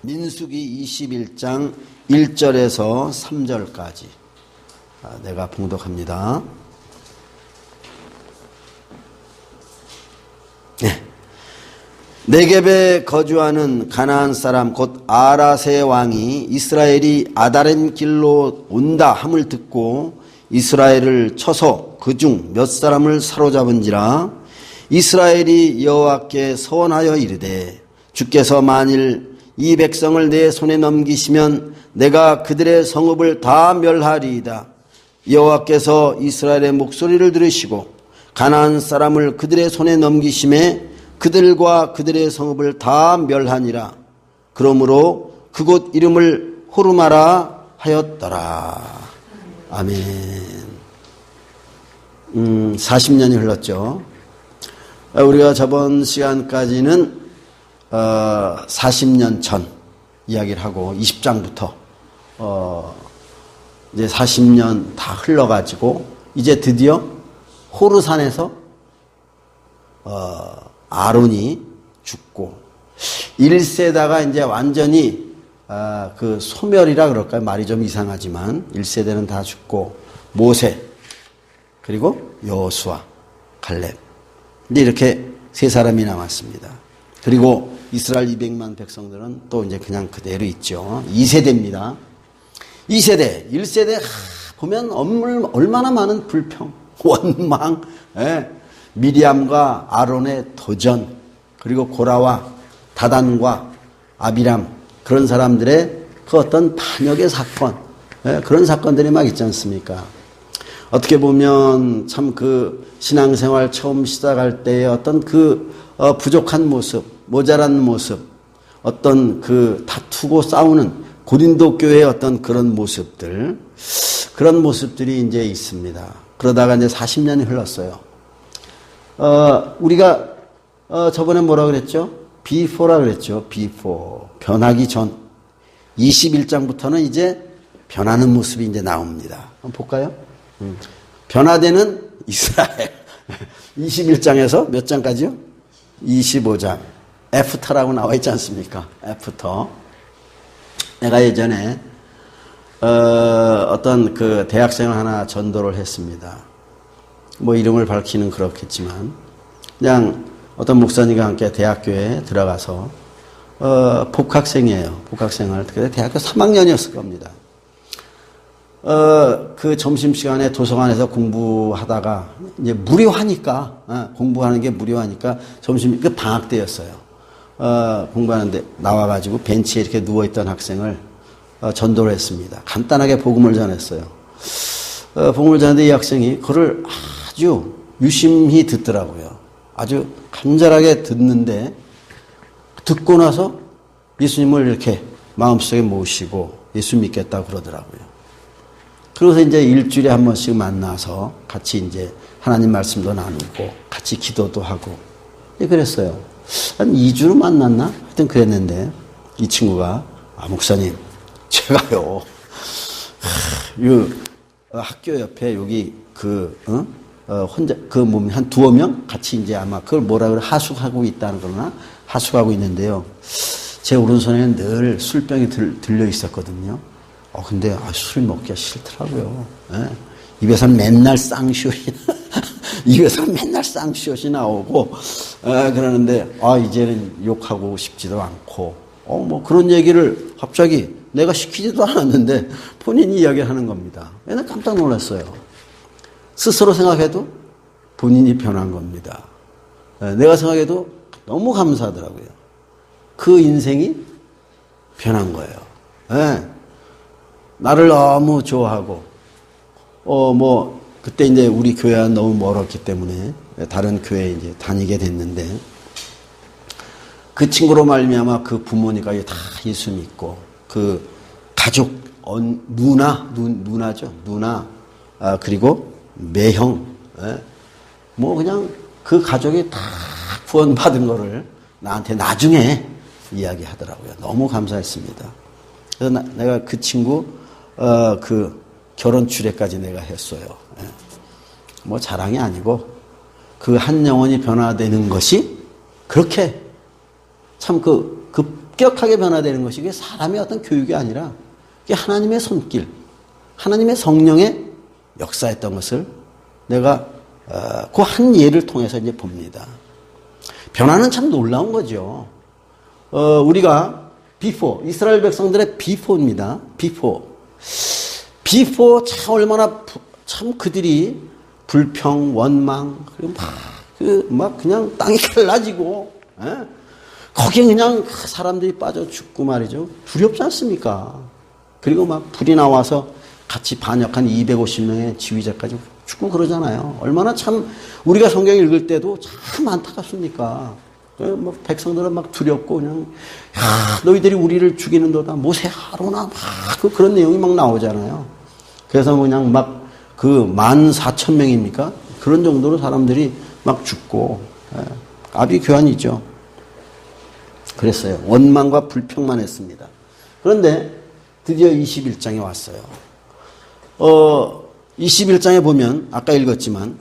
민수기 21장 1절에서 3절까지 내가 봉독합니다. 네. 네겝에 거주하는 가나안 사람 곧 아라세 왕이 이스라엘이 아다렘 길로 온다 함을 듣고 이스라엘을 쳐서 그중 몇 사람을 사로잡은지라. 이스라엘이 여호와께 서원하여 이르되 주께서 만일 이 백성을 내 손에 넘기시면 내가 그들의 성읍을 다 멸하리이다. 여호와께서 이스라엘의 목소리를 들으시고 가나안 사람을 그들의 손에 넘기심에 그들과 그들의 성읍을 다 멸하니라. 그러므로 그곳 이름을 호르마라 하였더라. 아멘. 40년이 흘렀죠. 우리가 저번 시간까지는 40년 전 이야기를 하고 20장부터 이제 40년 다 흘러가지고 이제 드디어 호르산에서 아론이 죽고 1세다가 이제 완전히 그 소멸이라 그럴까요? 말이 좀 이상하지만 1세대는 다 죽고 모세 그리고 여호수아 갈렙 이제 이렇게 세 사람이 남았습니다. 그리고 이스라엘 200만 백성들은 또 이제 그냥 그대로 있죠. 2세대입니다. 2세대, 1세대 보면 얼마나 많은 불평, 원망, 미리암과 아론의 도전, 그리고 고라와 다단과 아비람 그런 사람들의 그 어떤 반역의 사건, 그런 사건들이 막 있지 않습니까? 어떻게 보면 참 그 신앙생활 처음 시작할 때의 어떤 그 부족한 모습, 모자란 모습, 어떤 그 다투고 싸우는 고린도 교회의 어떤 그런 모습들, 그런 모습들이 이제 있습니다. 그러다가 이제 40년이 흘렀어요. 우리가 저번에 뭐라 그랬죠? before라 그랬죠. before. 변하기 전. 21장부터는 이제 변하는 모습이 이제 나옵니다. 한번 볼까요? 변화되는 이스라엘. 21장에서 몇 장까지요? 25장. 애프터라고 나와 있지 않습니까? 애프터. 내가 예전에 어떤 그 대학생을 하나 전도를 했습니다. 뭐 이름을 밝히는 그렇겠지만 그냥 어떤 목사님과 함께 대학교에 들어가서 복학생이에요. 복학생을 그때 대학교 3학년이었을 겁니다. 그 점심시간에 도서관에서 공부하다가 이제 무료하니까 공부하는 게 무료하니까 점심 그 방학 때였어요. 공부하는데 나와가지고 벤치에 이렇게 누워있던 학생을 전도를 했습니다. 간단하게 복음을 전했어요. 복음을 전했는데 이 학생이 그걸 아주 유심히 듣더라고요. 아주 간절하게 듣는데 듣고 나서 예수님을 이렇게 마음속에 모시고 예수 믿겠다고 그러더라고요. 그래서 이제 일주일에 한 번씩 만나서 같이 이제 하나님 말씀도 나누고 같이 기도도 하고 그랬어요. 한 2주로 만났나? 하여튼 그랬는데 이 친구가 목사님 제가요 학교 옆에 여기 혼자 그 몸이 한 두어 명 같이 이제 아마 그걸 뭐라 그래 하숙하고 있다는 거나 하숙하고 있는데요. 제 오른손에는 늘 술병이 들려 있었거든요. 근데 술 먹기가 싫더라고요. 입에서는 맨날 쌍시옷이 나오고 그러는데 이제는 욕하고 싶지도 않고 뭐 그런 얘기를 갑자기 내가 시키지도 않았는데 본인이 이야기하는 겁니다. 얘는 깜짝 놀랐어요. 스스로 생각해도 본인이 변한 겁니다. 내가 생각해도 너무 감사하더라고요. 그 인생이 변한 거예요. 나를 너무 좋아하고 뭐 그때 이제 우리 교회와 너무 멀었기 때문에 다른 교회에 이제 다니게 됐는데 그 친구로 말미암아 그 부모님과 다 예수 믿고 그 가족 누나죠. 누나 그리고 매형 뭐 그냥 그 가족이 다 구원받은 거를 나한테 나중에 이야기하더라고요. 너무 감사했습니다. 그래서 내가 그 친구 그 결혼 주례까지 내가 했어요. 뭐 자랑이 아니고 그 한 영혼이 변화되는 것이 그렇게 참 그 급격하게 변화되는 것이 그게 사람의 어떤 교육이 아니라 그게 하나님의 손길, 하나님의 성령의 역사였던 것을 내가 그 한 예를 통해서 이제 봅니다. 변화는 참 놀라운 거죠. 우리가 before, 이스라엘 백성들의 before입니다. before 참 얼마나 참 그들이 불평, 원망, 그리고 막 그냥 땅이 갈라지고, 거기에 그냥 사람들이 빠져 죽고 말이죠. 두렵지 않습니까? 그리고 막 불이 나와서 같이 반역한 250명의 지휘자까지 죽고 그러잖아요. 얼마나 참 우리가 성경 읽을 때도 참 안타깝습니까? 뭐 백성들은 막 두렵고 그냥 너희들이 우리를 죽이는도다 모세 하로나 막 그런 내용이 막 나오잖아요. 그래서 그냥 막 그 14,000명입니까? 그런 정도로 사람들이 막 죽고 아비규환이죠. 그랬어요. 원망과 불평만 했습니다. 그런데 드디어 21장에 왔어요. 21장에 보면 아까 읽었지만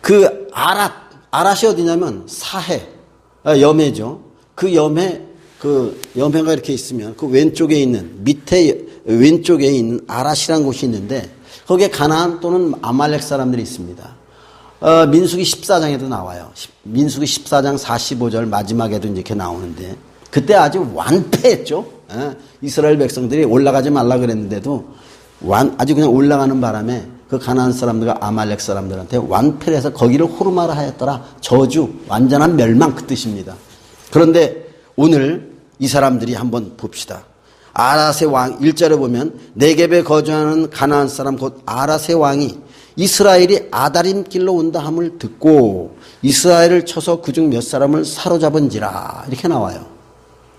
그 아랏이 어디냐면 사해, 염해죠. 그 염해가 이렇게 있으면 그 왼쪽에 있는 왼쪽에 있는 아랏이라는 곳이 있는데 거기에 가나안 또는 아말렉 사람들이 있습니다. 민수기 14장에도 나와요. 민수기 14장 45절 마지막에도 이렇게 나오는데 그때 아주 완패했죠. 이스라엘 백성들이 올라가지 말라 그랬는데도 아주 그냥 올라가는 바람에 그 가나안 사람들과 아말렉 사람들한테 완패를 해서 거기를 호르마라 하였더라. 저주, 완전한 멸망 그 뜻입니다. 그런데 오늘 이 사람들이 한번 봅시다. 아랏의 왕 1절에 보면 네겝에 거주하는 가나안 사람 곧 아랏의 왕이 이스라엘이 아다림 길로 온다 함을 듣고 이스라엘을 쳐서 그중 몇 사람을 사로잡은지라 이렇게 나와요.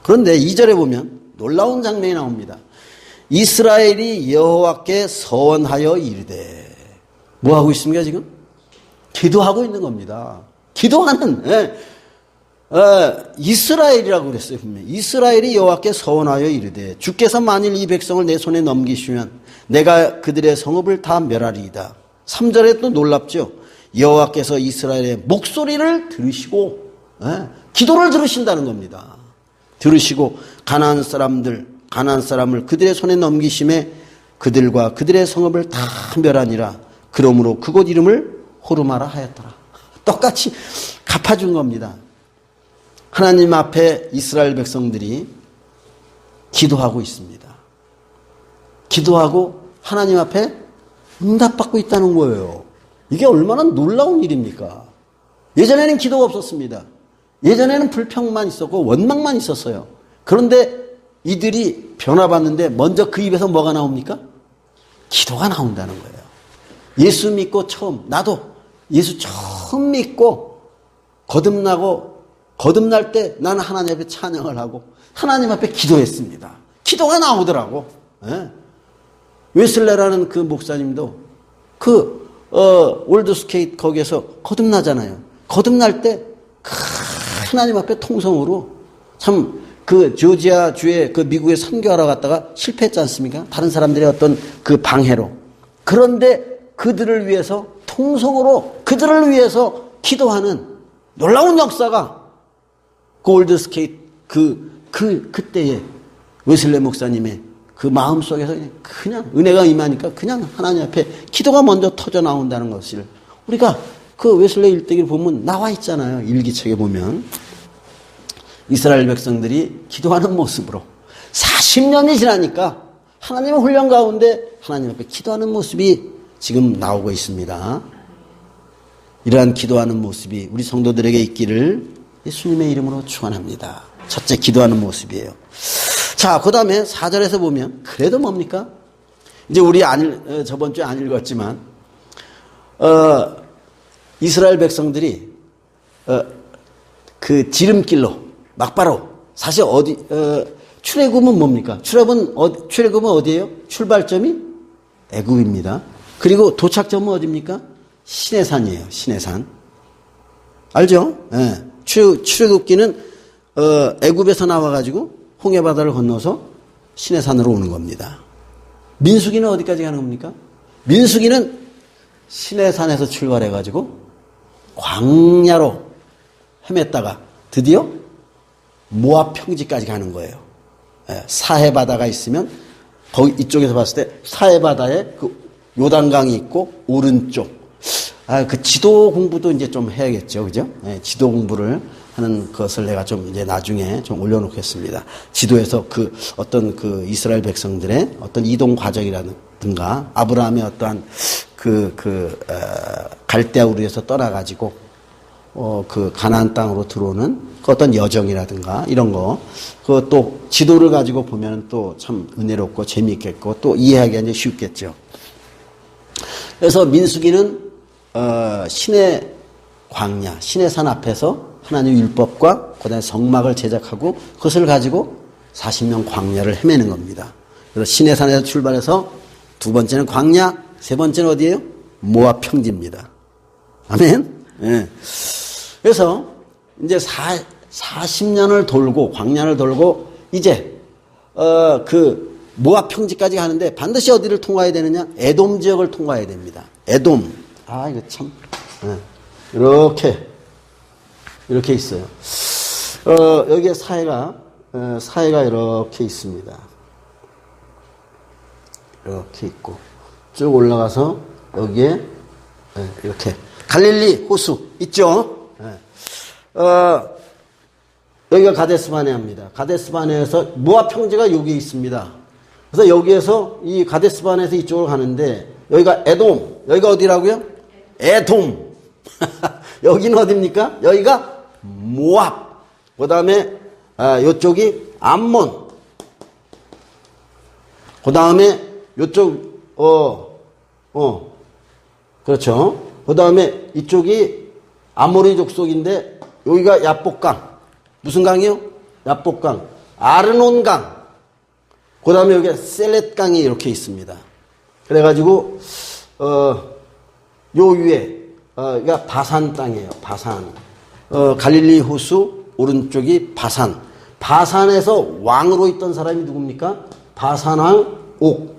그런데 2절에 보면 놀라운 장면이 나옵니다. 이스라엘이 여호와께 서원하여 이르되 뭐 하고 있습니까 지금? 기도하고 있는 겁니다. 기도하는 이스라엘이라고 그랬어요. 분명히. 이스라엘이 여호와께 서원하여 이르되 주께서 만일 이 백성을 내 손에 넘기시면 내가 그들의 성읍을 다 멸하리이다. 3절에 또 놀랍죠. 여호와께서 이스라엘의 목소리를 들으시고 기도를 들으신다는 겁니다. 들으시고 가나안 사람을 그들의 손에 넘기심에 그들과 그들의 성읍을 다 멸하니라. 그러므로 그곳 이름을 호르마라 하였더라. 똑같이 갚아준 겁니다. 하나님 앞에 이스라엘 백성들이 기도하고 있습니다. 기도하고 하나님 앞에 응답받고 있다는 거예요. 이게 얼마나 놀라운 일입니까? 예전에는 기도가 없었습니다. 예전에는 불평만 있었고 원망만 있었어요. 그런데 이들이 변화받는데 먼저 그 입에서 뭐가 나옵니까? 기도가 나온다는 거예요. 예수 믿고 나도 예수 처음 믿고 거듭날 때 나는 하나님 앞에 찬양을 하고 하나님 앞에 기도했습니다. 기도가 나오더라고. 웨슬레라는 그 목사님도 올드스케이트 거기에서 거듭나잖아요. 거듭날 때 하나님 앞에 통성으로 참 그 조지아 주에 그 미국에 선교하러 갔다가 실패했지 않습니까? 다른 사람들의 어떤 그 방해로. 그런데 그들을 위해서 통성으로 그들을 위해서 기도하는 놀라운 역사가 올드스케이트 그때에 웨슬레 목사님의 그 마음속에서 그냥 은혜가 임하니까 그냥 하나님 앞에 기도가 먼저 터져 나온다는 것을 우리가 그 웨슬레 일대기를 보면 나와 있잖아요. 일기책에 보면 이스라엘 백성들이 기도하는 모습으로 40년이 지나니까 하나님의 훈련 가운데 하나님 앞에 기도하는 모습이 지금 나오고 있습니다. 이러한 기도하는 모습이 우리 성도들에게 있기를 예수님의 이름으로 축원합니다. 첫째 기도하는 모습이에요. 자, 그 다음에 4절에서 보면 그래도 뭡니까? 이제 우리 저번 주에 안 읽었지만 이스라엘 백성들이 그 지름길로 막바로 사실 출애굽은 뭡니까? 출애굽은 어디예요? 출발점이 애굽입니다. 그리고 도착점은 어디입니까? 시내산이에요. 시내산. 알죠? 네. 출애굽기는 애굽에서 나와가지고 홍해바다를 건너서 시내산으로 오는 겁니다. 민수기는 어디까지 가는 겁니까? 민수기는 시내산에서 출발해가지고 광야로 헤맸다가 드디어 모압 평지까지 가는 거예요. 예, 사해 바다가 있으면 거기 이쪽에서 봤을 때 사해 바다에 그 요단강이 있고 오른쪽. 그 지도 공부도 이제 좀 해야겠죠, 그죠? 예, 지도 공부를 하는 것을 내가 좀 이제 나중에 좀 올려놓겠습니다. 지도에서 그 어떤 그 이스라엘 백성들의 어떤 이동 과정이라든가 아브라함의 어떠한 갈대아 우르에서 떠나가지고 그 가나안 땅으로 들어오는 그 어떤 여정이라든가 이런 거, 그또 지도를 가지고 보면 또 참 은혜롭고 재미있겠고 또 이해하기가 이제 쉽겠죠. 그래서 민수기는 신의 광야, 신의 산 앞에서 하나님의 율법과 그다음에 성막을 제작하고 그것을 가지고 40년 광야를 헤매는 겁니다. 그래서 신의 산에서 출발해서 두 번째는 광야, 세 번째는 어디예요? 모압 평지입니다. 아멘. 예. 그래서 이제 40년을 돌고 광야를 돌고 이제 그 모압 평지까지 가는데 반드시 어디를 통과해야 되느냐? 에돔 지역을 통과해야 됩니다. 에돔. 이거 참 이렇게 있어요. 여기에 사해가 이렇게 있습니다. 이렇게 있고 쭉 올라가서 여기에 이렇게 갈릴리 호수 있죠. 여기가 가데스바네아입니다. 가데스바네아에서 모압 평지가 여기에 있습니다. 그래서 여기에서 이 가데스바네아에서 이쪽으로 가는데 여기가 에돔, 여기가 어디라고요? 에돔. 여기는 어디입니까? 여기가 모압. 그 다음에 이쪽이 암몬. 그 다음에 이쪽 그렇죠. 그 다음에 이쪽이 아모리 족속인데 여기가 야복강. 무슨 강이요? 야복강. 아르논강. 그 다음에 여기 셀렛강이 이렇게 있습니다. 그래가지고 요 위에 그러니까 바산 땅이에요. 바산. 갈릴리 호수 오른쪽이 바산. 바산에서 왕으로 있던 사람이 누굽니까? 바산왕 옥.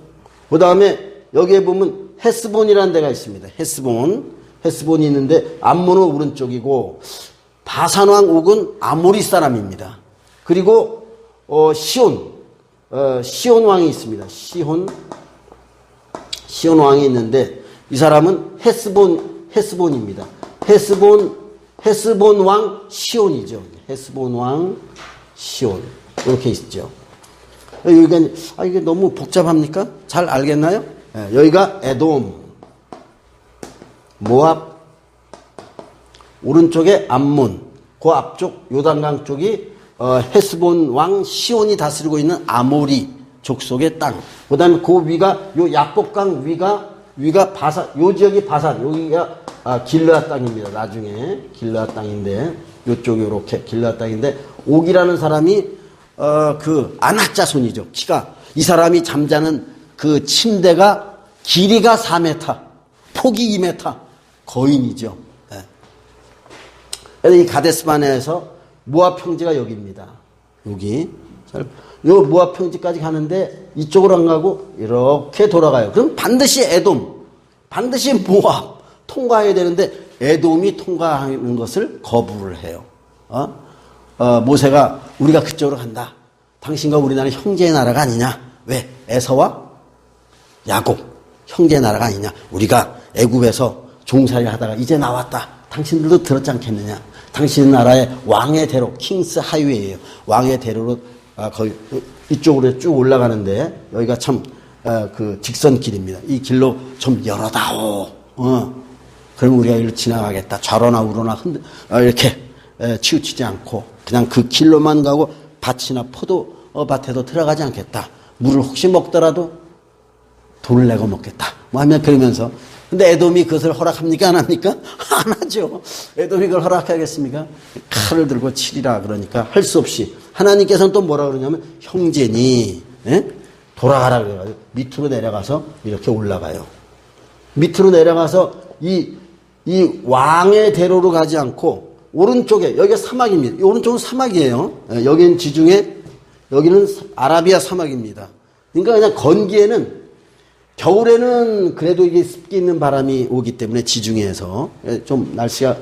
그 다음에 여기에 보면 헤스본이라는 데가 있습니다. 헤스본이 있는데 암몬은 오른쪽이고 바산왕 옥은 아모리 사람입니다. 그리고 시온 왕이 있습니다. 시온 왕이 있는데 이 사람은 헤스본입니다. 헤스본 왕 시온이죠. 헤스본 왕 시온. 이렇게 있죠. 여기가, 이게 너무 복잡합니까? 잘 알겠나요? 여기가 에돔, 모압, 오른쪽에 암몬, 그 앞쪽 요단강 쪽이 헤스본 왕 시온이 다스리고 있는 아모리 족속의 땅. 그 다음에 그 위가, 요 야복강 위가 바산, 요 지역이 바산, 여기가 길르앗 땅입니다. 나중에 길르앗 땅인데, 요쪽이 요렇게 길르앗 땅인데, 옥이라는 사람이 그 아낙 자손이죠. 이 사람이 잠자는 그 침대가 길이가 4m, 폭이 2m, 거인이죠. 그래서 이 가데스바네에서 모압 평지가 여기입니다. 여기. 요 모압 평지까지 가는데 이쪽으로 안 가고 이렇게 돌아가요. 그럼 반드시 에돔, 반드시 모압 통과해야 되는데 에돔이 통과하는 것을 거부를 해요. 모세가 우리가 그쪽으로 간다. 당신과 우리 나라는 형제의 나라가 아니냐? 왜? 에서와 야곱 형제의 나라가 아니냐? 우리가 애굽에서 종살이 하다가 이제 나왔다. 당신들도 들었지 않겠느냐? 당신 나라의 왕의 대로, 킹스 하이웨이예요. 왕의 대로로 거의 이쪽으로 쭉 올라가는데 여기가 참 그 직선길입니다. 이 길로 좀 열어다오. 그럼 우리가 이리로 지나가겠다. 좌로나 우로나 이렇게 치우치지 않고 그냥 그 길로만 가고 밭이나 포도 밭에도 들어가지 않겠다. 물을 혹시 먹더라도 돈을 내고 먹겠다. 뭐 하면 그러면서 근데 에돔이 그것을 허락합니까? 안 합니까? 안 하죠. 에돔이 그걸 허락하겠습니까? 칼을 들고 치리라 그러니까 할 수 없이 하나님께서는 또 뭐라 그러냐면 형제니 돌아가라 그래가지고 밑으로 내려가서 이렇게 올라가요. 밑으로 내려가서 이 왕의 대로로 가지 않고 오른쪽에 여기가 사막입니다. 이 오른쪽은 사막이에요. 여기는 지중해, 여기는 아라비아 사막입니다. 그러니까 그냥 건기에는 겨울에는 그래도 이게 습기 있는 바람이 오기 때문에 지중해에서 좀 날씨가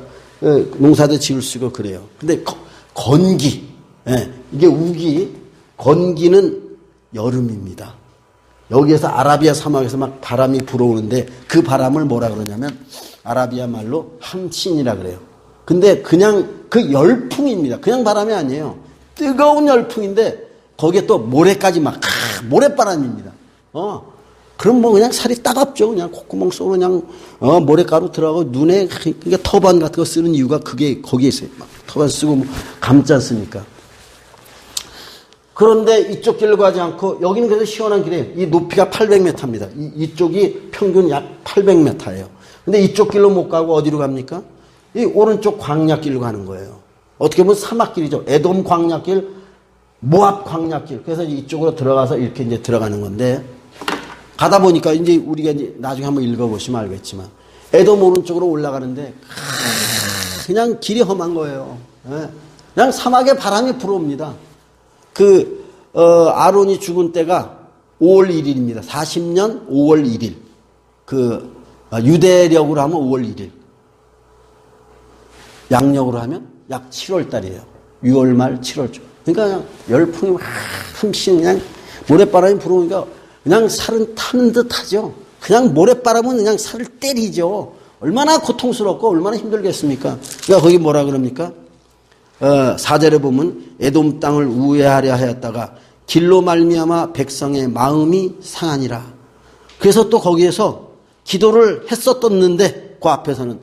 농사도 지을 수 있고 그래요. 근데 건기 예, 이게 우기, 건기는 여름입니다. 여기에서 아라비아 사막에서 막 바람이 불어오는데 그 바람을 뭐라 그러냐면 아라비아 말로 함친이라 그래요. 근데 그냥 그 열풍입니다. 그냥 바람이 아니에요. 뜨거운 열풍인데 거기에 또 모래까지 막 모래바람입니다. 그럼 뭐 그냥 살이 따갑죠. 그냥 콧구멍 쏘고 그냥 모래가루 들어가고 눈에 그러니까 터반 같은 거 쓰는 이유가 그게 거기에 있어요. 막 터반 쓰고 뭐 감지 않습니까? 그런데 이쪽 길로 가지 않고 여기는 그래도 시원한 길이에요. 이 높이가 800m입니다. 이쪽이 평균 약 800m예요. 근데 이쪽 길로 못 가고 어디로 갑니까? 이 오른쪽 광야길로 가는 거예요. 어떻게 보면 사막길이죠. 에돔 광야길, 모압 광야길. 그래서 이쪽으로 들어가서 이렇게 이제 들어가는 건데 가다 보니까 이제 우리가 이제 나중에 한번 읽어보시면 알겠지만 에돔 오른쪽으로 올라가는데 그냥 길이 험한 거예요. 그냥 사막에 바람이 불어옵니다. 아론이 죽은 때가 5월 1일입니다. 40년 5월 1일. 유대력으로 하면 5월 1일. 양력으로 하면 약 7월 달이에요. 6월 말 7월 초. 그러니까 그냥 열풍이 한씩 그냥 모래바람이 불어오니까 그냥 살은 타는 듯 하죠. 그냥 모래바람은 그냥 살을 때리죠. 얼마나 고통스럽고 얼마나 힘들겠습니까? 그러니까 거기 뭐라 그럽니까? 4절에 보면 에돔 땅을 우회하려 하였다가 길로 말미암아 백성의 마음이 상하니라. 그래서 또 거기에서 기도를 했었었는데 그 앞에서는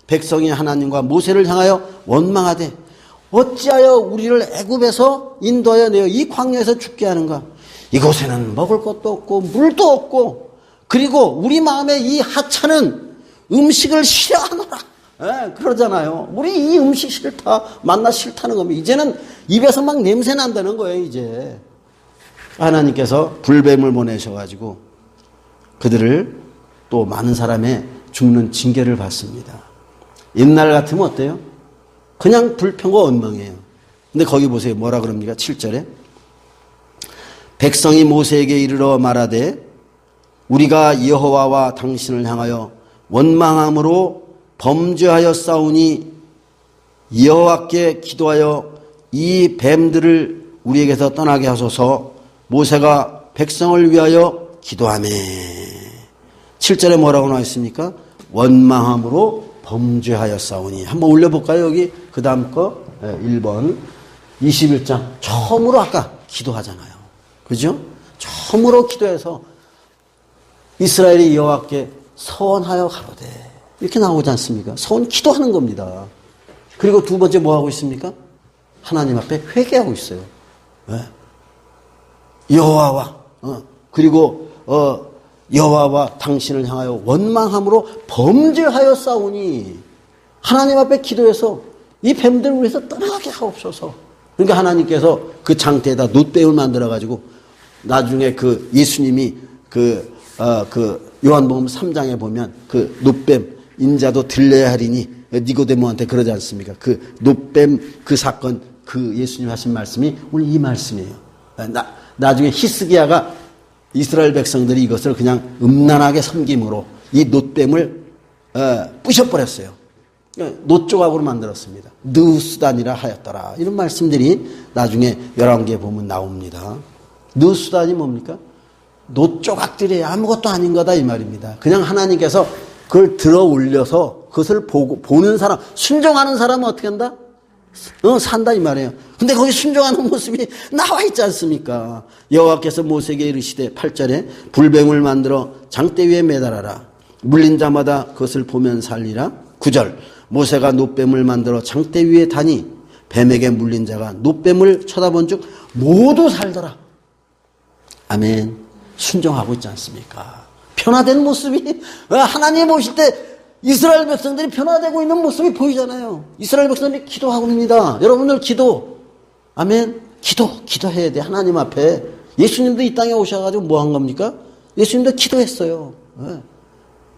백성이 하나님과 모세를 향하여 원망하되 어찌하여 우리를 애굽에서 인도하여 내어 이 광야에서 죽게 하는가? 이곳에는 먹을 것도 없고 물도 없고 그리고 우리 마음에 이 하찮은 음식을 싫어하노라. 그러잖아요. 우리 이 음식 싫다, 만나 싫다는 겁니다. 이제는 입에서 막 냄새 난다는 거예요, 이제. 하나님께서 불뱀을 보내셔가지고 그들을 또 많은 사람의 죽는 징계를 받습니다. 옛날 같으면 어때요? 그냥 불평과 원망이에요. 근데 거기 보세요. 뭐라 그럽니까? 7절에. 백성이 모세에게 이르러 말하되 우리가 여호와와 당신을 향하여 원망함으로 범죄하여 싸우니 여호와께 기도하여 이 뱀들을 우리에게서 떠나게 하소서. 모세가 백성을 위하여 기도하매. 7절에 뭐라고 나와 있습니까? 원망함으로 범죄하여 싸우니. 한번 올려볼까요? 여기 그 다음 거 1번 21장 처음으로 아까 기도하잖아요. 그죠? 처음으로 기도해서 이스라엘이 여호와께 서원하여 가로되 이렇게 나오지 않습니까? 서원 기도하는 겁니다. 그리고 두 번째 뭐 하고 있습니까? 하나님 앞에 회개하고 있어요. 왜? 여호와와 그리고 여호와와 당신을 향하여 원망함으로 범죄하여 싸우니 하나님 앞에 기도해서 이 뱀들을 위해서 떠나게 하옵소서. 그러니까 하나님께서 그 장대에다 놋뱀을 만들어가지고 나중에 그 예수님이 요한복음 3장에 보면 그 놋뱀 인자도 들려야 하리니 니고데모한테 그러지 않습니까? 그 놋뱀 그 사건 그 예수님 하신 말씀이 오늘 이 말씀이에요. 나중에 히스기야가 이스라엘 백성들이 이것을 그냥 음란하게 섬김으로 이 놋뱀을 부셔버렸어요. 놋 조각으로 만들었습니다. 느수단이라 하였더라. 이런 말씀들이 나중에 11개에 보면 나옵니다. 느수단이 뭡니까? 놋 조각들이 아무것도 아닌 거다 이 말입니다. 그냥 하나님께서 그걸 들어 올려서 그것을 보는 사람, 순종하는 사람은 어떻게 한다? 산다 이 말이에요. 근데 거기 순종하는 모습이 나와 있지 않습니까? 여호와께서 모세에게 이르시되 8절에 불뱀을 만들어 장대 위에 매달아라. 물린 자마다 그것을 보면 살리라. 9절 모세가 놋뱀을 만들어 장대 위에 다니 뱀에게 물린 자가 놋뱀을 쳐다본 즉 모두 살더라. 아멘. 순종하고 있지 않습니까? 변화된 모습이 하나님 보실 때 이스라엘 백성들이 변화되고 있는 모습이 보이잖아요. 이스라엘 백성들이 기도하고 있습니다. 여러분들 기도. 아멘. 기도해야 돼. 하나님 앞에. 예수님도 이 땅에 오셔가지고 뭐 한 겁니까? 예수님도 기도했어요.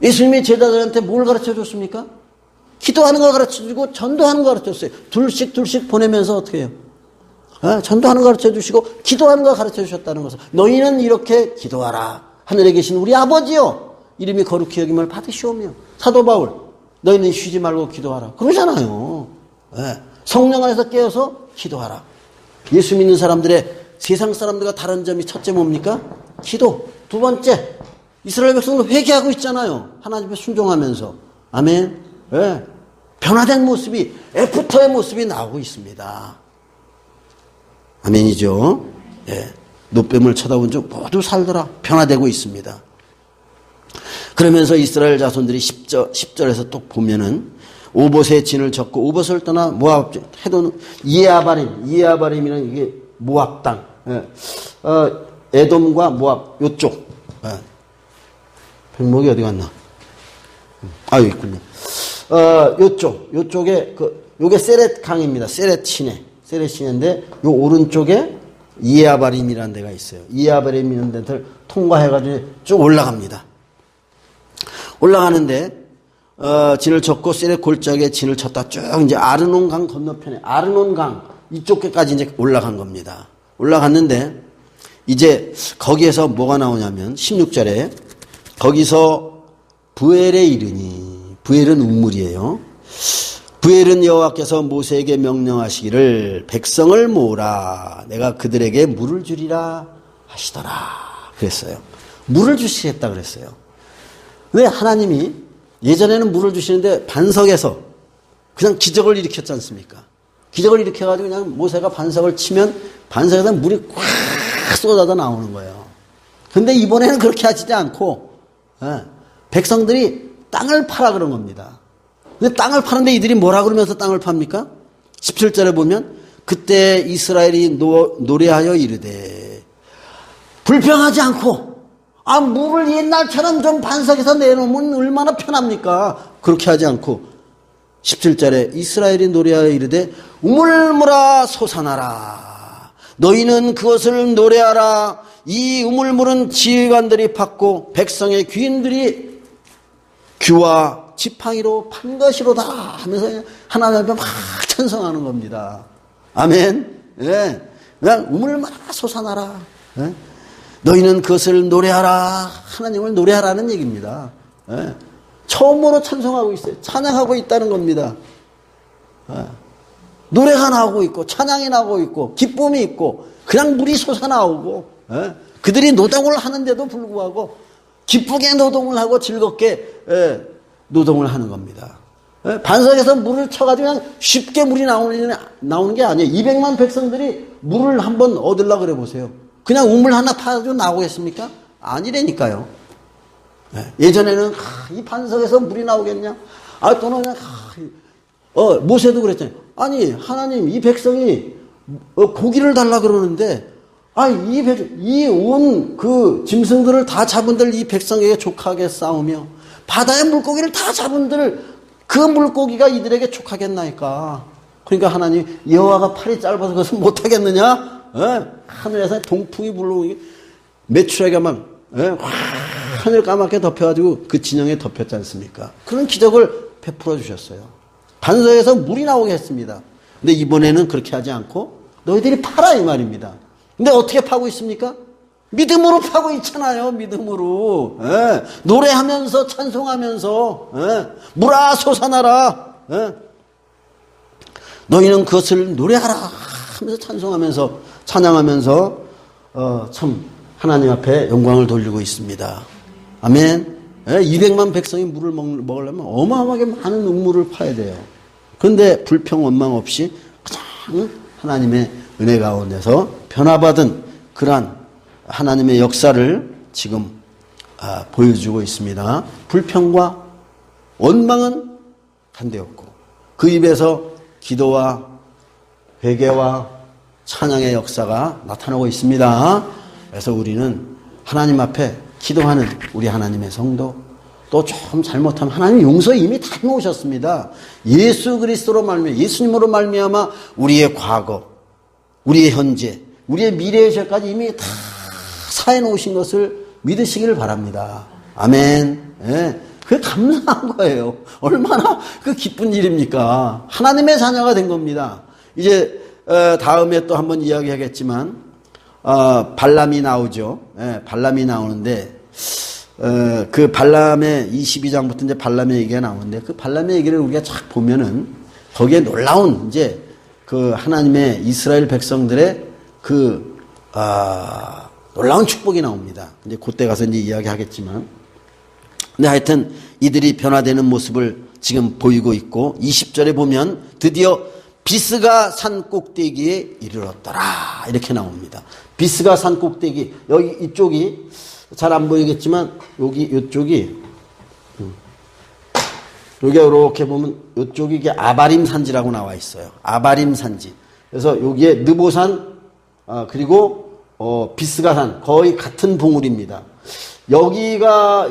예수님이 제자들한테 뭘 가르쳐 줬습니까? 기도하는 걸 가르쳐 주고 전도하는 걸 가르쳐 줬어요. 둘씩 보내면서 어떻게 해요? 전도하는 거 가르쳐 주시고 기도하는 거 가르쳐 주셨다는 것을. 너희는 이렇게 기도하라. 하늘에 계신 우리 아버지요. 이름이 거룩히 여김을 받으시오며. 사도 바울 너희는 쉬지 말고 기도하라. 그러잖아요. 성령 안에서 깨어서 기도하라. 예수 믿는 사람들의 세상 사람들과 다른 점이 첫째 뭡니까? 기도. 두 번째, 이스라엘 백성도 회개하고 있잖아요. 하나님 앞에 순종하면서. 아멘. 예. 변화된 모습이, 애프터의 모습이 나오고 있습니다. 아멘이죠. 예. 노뱀을 쳐다본 적 모두 살더라. 변화되고 있습니다. 그러면서 이스라엘 자손들이 10절에서 또 보면은 오봇의 진을 쳤고 오봇을 떠나 모압 해도는 이에아바림이라는 이게 모압 땅. 예. 에돔과 모압 요쪽. 예. 백목이 어디 갔나? 여기 있군요. 요쪽에 요게 세렛 강입니다. 세렛 시내인데 요 오른쪽에 이에아바림이라는 데가 있어요. 이에아바림이라는 데를 통과해가지고 쭉 올라갑니다. 올라가는데 진을 쳤고 세렛 골짜기에 진을 쳤다 쭉 이제 아르논 강 건너편에 아르논 강 이쪽까지 이제 올라간 겁니다. 올라갔는데 이제 거기에서 뭐가 나오냐면 16절에 거기서 부엘에 이르니 부엘은 우물이에요. 부엘은 여호와께서 모세에게 명령하시기를 백성을 모으라 내가 그들에게 물을 주리라 하시더라 그랬어요. 물을 주시겠다 그랬어요. 왜 하나님이 예전에는 물을 주시는데 반석에서 그냥 기적을 일으켰지 않습니까? 기적을 일으켜가지고 그냥 모세가 반석을 치면 반석에서 물이 꽉 쏟아져 나오는 거예요. 근데 이번에는 그렇게 하지 않고 백성들이 땅을 파라 그런 겁니다. 근데 땅을 파는데 이들이 뭐라 그러면서 땅을 팝니까? 17절에 보면 그때 이스라엘이 노래하여 이르되 불평하지 않고 물을 옛날처럼 좀 반석에서 내놓으면 얼마나 편합니까? 그렇게 하지 않고 17절에 이스라엘이 노래하여 이르되 우물물아 솟아나라 너희는 그것을 노래하라 이 우물물은 지휘관들이 팠고 백성의 귀인들이 귀와 지팡이로 판 것이로다 하면서 하나님 앞에 막 찬송하는 겁니다. 아멘. 예. 그냥 우물물아 솟아나라. 예. 너희는 그것을 노래하라. 하나님을 노래하라는 얘기입니다. 예. 처음으로 찬송하고 있어요. 찬양하고 있다는 겁니다. 예. 노래가 나오고 있고 찬양이 나오고 있고 기쁨이 있고 그냥 물이 솟아나오고 예. 그들이 노동을 하는데도 불구하고 기쁘게 노동을 하고 즐겁게 노동을 하는 겁니다. 예. 반석에서 물을 쳐가지고 그냥 쉽게 물이 나오는 게 아니에요. 200만 백성들이 물을 한번 얻으려고 그래 보세요. 그냥 우물 하나 파가지고 나오겠습니까? 아니라니까요. 예전에는 이 반석에서 물이 나오겠냐? 또는 그냥 모세도 그랬잖아요. 아니 하나님 이 백성이 고기를 달라 그러는데 이 온 그 짐승들을 다 잡은들 이 백성에게 족하게 싸우며 바다의 물고기를 다 잡은들 그 물고기가 이들에게 족하겠나이까. 그러니까 하나님 여호와가 팔이 짧아서 그것을 못하겠느냐? 하늘에서 동풍이 불고 메추라기가 막 하늘 까맣게 덮여가지고 그 진영에 덮였지 않습니까? 그런 기적을 베풀어 주셨어요. 반석에서 물이 나오게 했습니다. 근데 이번에는 그렇게 하지 않고 너희들이 파라 이 말입니다. 근데 어떻게 파고 있습니까? 믿음으로 파고 있잖아요. 믿음으로. 노래하면서 찬송하면서 물아 솟아나라. 너희는 그것을 노래하라 하면서 찬송하면서 찬양하면서 참 하나님 앞에 영광을 돌리고 있습니다. 아멘. 200만 백성이 물을 먹으려면 어마어마하게 많은 음물을 파야 돼요. 그런데 불평 원망 없이 그냥 하나님의 은혜 가운데서 변화받은 그러한 하나님의 역사를 지금 보여주고 있습니다. 불평과 원망은 한데없고 그 입에서 기도와 회개와 찬양의 역사가 나타나고 있습니다. 그래서 우리는 하나님 앞에 기도하는 우리 하나님의 성도 또 좀 잘못하면 하나님 용서 이미 다 놓으셨습니다. 예수 그리스도로 말미암아 예수님으로 말미암아 우리의 과거, 우리의 현재, 우리의 미래의 죄까지 이미 다 사해 놓으신 것을 믿으시기를 바랍니다. 아멘. 그게 감사한 거예요. 얼마나 그 기쁜 일입니까? 하나님의 자녀가 된 겁니다. 이제 다음에 또 한번 이야기하겠지만 발람이 나오죠. 발람이 나오는데 그 발람의 22장부터 이제 발람의 얘기가 나오는데 그 발람의 얘기를 우리가 쫙 보면은 거기에 놀라운 이제 그 하나님의 이스라엘 백성들의 놀라운 축복이 나옵니다. 이제 그때 가서 이제 이야기하겠지만. 근데 하여튼 이들이 변화되는 모습을 지금 보이고 있고 20절에 보면 드디어 비스가 산 꼭대기에 이르렀더라 이렇게 나옵니다. 비스가 산 꼭대기 여기 이쪽이 잘 안 보이겠지만 여기 이쪽이 여기가 이렇게 보면 이쪽이 이게 아바림 산지라고 나와 있어요. 아바림 산지. 그래서 여기에 느보산 그리고 비스가 산 거의 같은 봉우리입니다. 여기가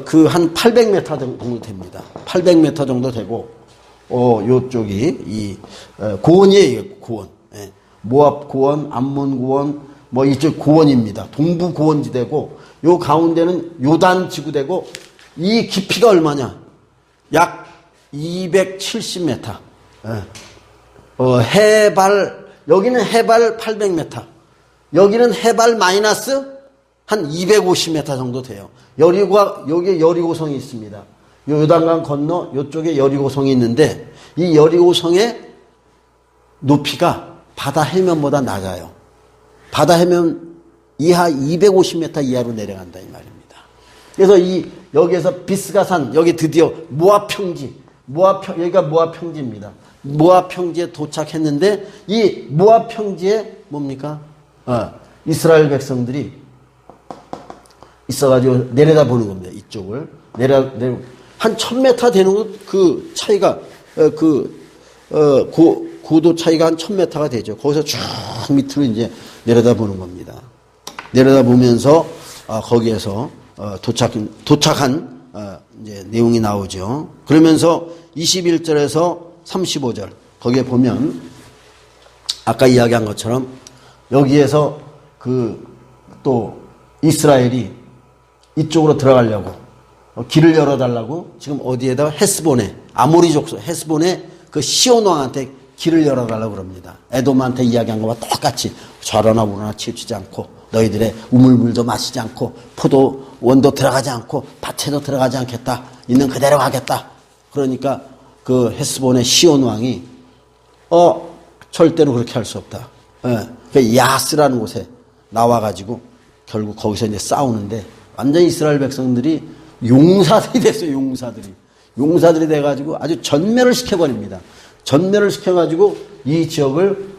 그 한 800m 정도 됩니다. 800m 정도 되고 요쪽이 이 고원이에요. 고원. 예. 모압 고원, 암몬 고원, 뭐 이쪽 고원입니다. 동부 고원지대고 요 가운데는 요단 지구대고 이 깊이가 얼마냐? 약 270m. 예. 해발 여기는 해발 800m. 여기는 해발 마이너스 한 250m 정도 돼요. 여기에 여리고성이 있습니다. 요 요단강 건너 요쪽에 여리고성이 있는데 이 여리고성의 높이가 바다 해면보다 낮아요. 바다 해면 이하 250m 이하로 내려간다 이 말입니다. 그래서 여기에서 비스가 산 여기 드디어 모압 평지 여기가 모압 평지입니다. 모압 평지에 도착했는데 이 모압 평지에 뭡니까? 이스라엘 백성들이 있어가지고 내려다보는 겁니다. 이쪽을 한 1000m 되는 그 차이가 고도 차이가 한 1000m가 되죠. 거기서 쭉 밑으로 이제 내려다보는 겁니다. 내려다보면서 거기에서 도착한 이제 내용이 나오죠. 그러면서 21절에서 35절 거기에 보면 아까 이야기한 것처럼 여기에서 또 이스라엘이 이쪽으로 들어가려고 길을 열어달라고 지금 어디에다가 헤스본에 아모리 족속 헤스본에 그 시온 왕한테 길을 열어달라고 그럽니다. 에돔한테 이야기한 것과 똑같이 좌로나 우로나 치우치지 않고 너희들의 우물물도 마시지 않고 포도 원도 들어가지 않고 밭에도 들어가지 않겠다. 있는 그대로 가겠다. 그러니까 그 헤스본의 시온 왕이 절대로 그렇게 할 수 없다. 그 야스라는 곳에 나와가지고 결국 거기서 이제 싸우는데 완전히 이스라엘 백성들이 용사들이 됐어요. 용사들이 돼가지고 아주 전멸을 시켜버립니다. 전멸을 시켜가지고 이 지역을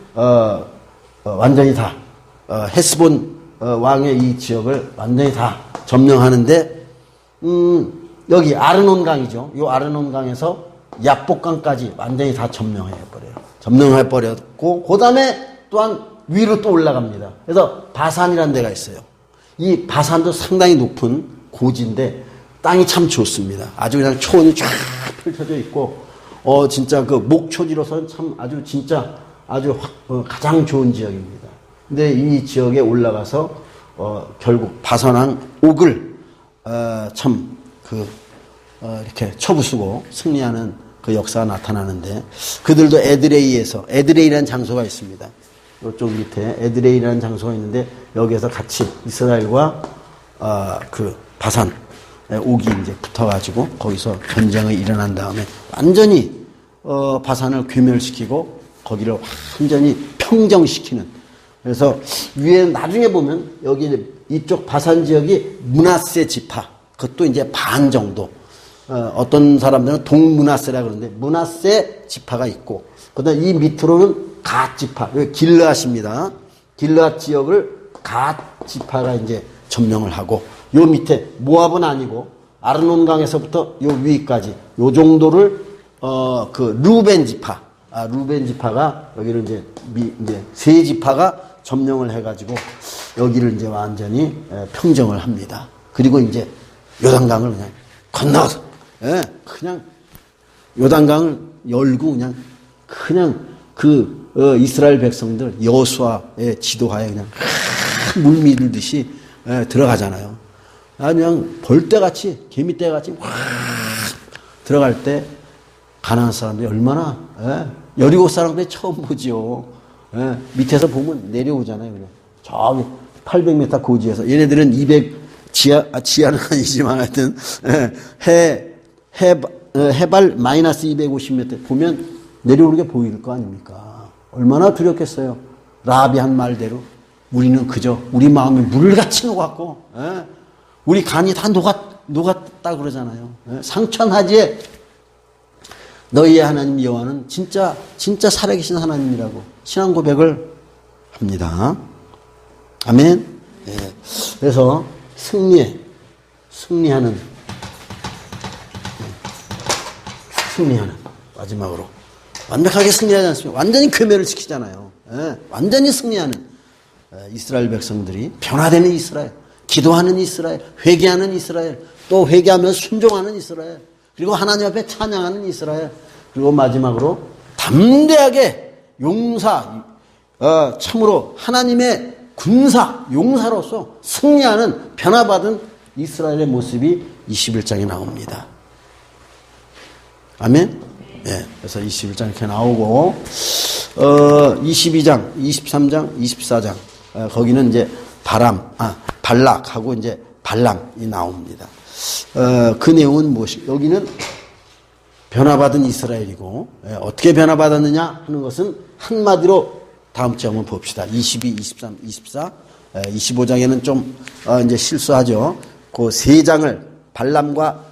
완전히 다 헤스본 왕의 이 지역을 완전히 다 점령하는데 여기 아르논강이죠. 이 아르논강에서 야복강까지 완전히 다 점령해버렸고 그 다음에 또한 위로 또 올라갑니다. 그래서 바산이라는 데가 있어요. 이 바산도 상당히 높은 고지인데 땅이 참 좋습니다. 아주 그냥 초원이 쫙 펼쳐져 있고 진짜 그 목초지로서는 참 아주 가장 좋은 지역입니다. 근데 이 지역에 올라가서 결국 바산왕 옥을 이렇게 쳐부수고 승리하는 그 역사가 나타나는데 그들도 에드레이라는 장소가 있습니다. 이쪽 밑에 에드레이라는 장소가 있는데 여기에서 같이 이스라엘과 그 바산 옥이 이제 붙어가지고 거기서 전쟁이 일어난 다음에 완전히 바산을 괴멸시키고 거기를 완전히 평정시키는. 그래서 위에 나중에 보면 여기 이쪽 바산 지역이 므낫세 지파 그것도 이제 반 정도. 어떤 사람들은 동므낫세라 그러는데 므낫세 지파가 있고 그다음 이 밑으로는 갓 지파, 길르앗입니다. 길르앗 지역을 갓 지파가 이제 점령을 하고 요 밑에 모압은 아니고 아르논강에서부터 요 위까지 요 정도를 그 루벤 지파가 여기를 이제 세 지파가 점령을 해가지고 여기를 이제 완전히 평정을 합니다. 그리고 이제 요단강을 그냥 건너서 그냥 요단강을 열고 그냥 그 이스라엘 백성들 여호수아의 지도하에 그냥 물 밀듯이 들어가잖아요. 그냥 벌떼같이 개미떼같이 확 들어갈 때 가나안 사람들이 얼마나 여리고 사람들이 처음 보지요. 밑에서 보면 내려오잖아요. 그냥 저기 800m 고지에서 얘네들은 200 지하는 아니지만 하여튼 해발 마이너스 250m 보면 내려오는 게 보일 거 아닙니까? 얼마나 두렵겠어요. 라합이 한 말대로 우리는 그저 우리 마음이 물같이 녹았고, 예? 우리 간이 다 녹았다 그러잖아요. 예? 상천하지에 너희의 하나님 여호와는 진짜 살아계신 하나님이라고 신앙 고백을 합니다. 아멘. 예. 그래서 승리하는 마지막으로 완벽하게 승리하지 않습니까? 완전히 괴멸을 시키잖아요. 예. 완전히 승리하는 이스라엘 백성들이 변화되는 이스라엘, 기도하는 이스라엘, 회개하는 이스라엘, 또 회개하면서 순종하는 이스라엘, 그리고 하나님 앞에 찬양하는 이스라엘, 그리고 마지막으로 담대하게 참으로 하나님의 군사, 용사로서 승리하는 변화받은 이스라엘의 모습이 21장에 나옵니다. 아멘? 네, 그래서 21장 이렇게 나오고, 22장, 23장, 24장, 거기는 이제 발락하고 이제 발람이 나옵니다. 그 내용은 무엇이, 여기는 변화받은 이스라엘이고, 어떻게 변화받았느냐 하는 것은 한마디로 다음 주에 한번 봅시다. 22, 23, 24, 25장에는 좀 이제 실수하죠. 그 세 장을 발람과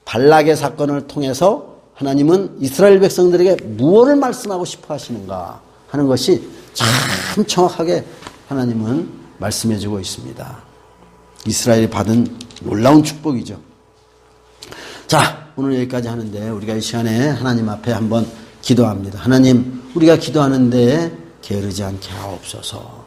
발락의 사건을 통해서 하나님은 이스라엘 백성들에게 무엇을 말씀하고 싶어 하시는가 하는 것이 참 정확하게 하나님은 말씀해 주고 있습니다. 이스라엘이 받은 놀라운 축복이죠. 자, 오늘 여기까지 하는데 우리가 이 시간에 하나님 앞에 한번 기도합니다. 하나님, 우리가 기도하는데 게으르지 않게 하옵소서.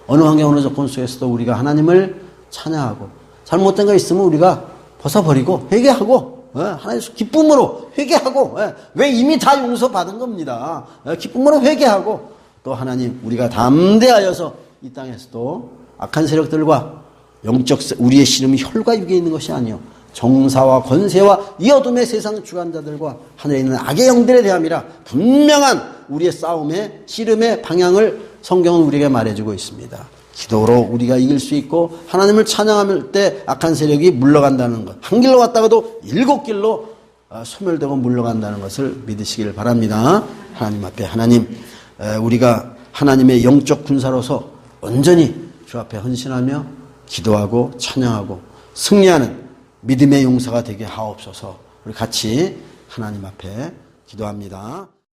어느 환경 어느 조건 속에서도 우리가 하나님을 찬양하고 잘못된 거 있으면 우리가 벗어버리고 회개하고 하나님 기쁨으로 회개하고 왜 이미 다 용서받은 겁니다. 기쁨으로 회개하고 또 하나님 우리가 담대하여서 이 땅에서도 악한 세력들과 영적 우리의 씨름이 혈과 육에 있는 것이 아니요 정사와 권세와 이 어둠의 세상 주관자들과 하늘에 있는 악의 영들에 대함이라 분명한 우리의 싸움의 씨름의 방향을 성경은 우리에게 말해주고 있습니다. 기도로 우리가 이길 수 있고 하나님을 찬양할 때 악한 세력이 물러간다는 것, 한 길로 갔다가도 7길로 소멸되고 물러간다는 것을 믿으시길 바랍니다. 하나님 앞에 하나님, 우리가 하나님의 영적 군사로서 온전히 주 앞에 헌신하며 기도하고 찬양하고 승리하는 믿음의 용사가 되게 하옵소서. 우리 같이 하나님 앞에 기도합니다.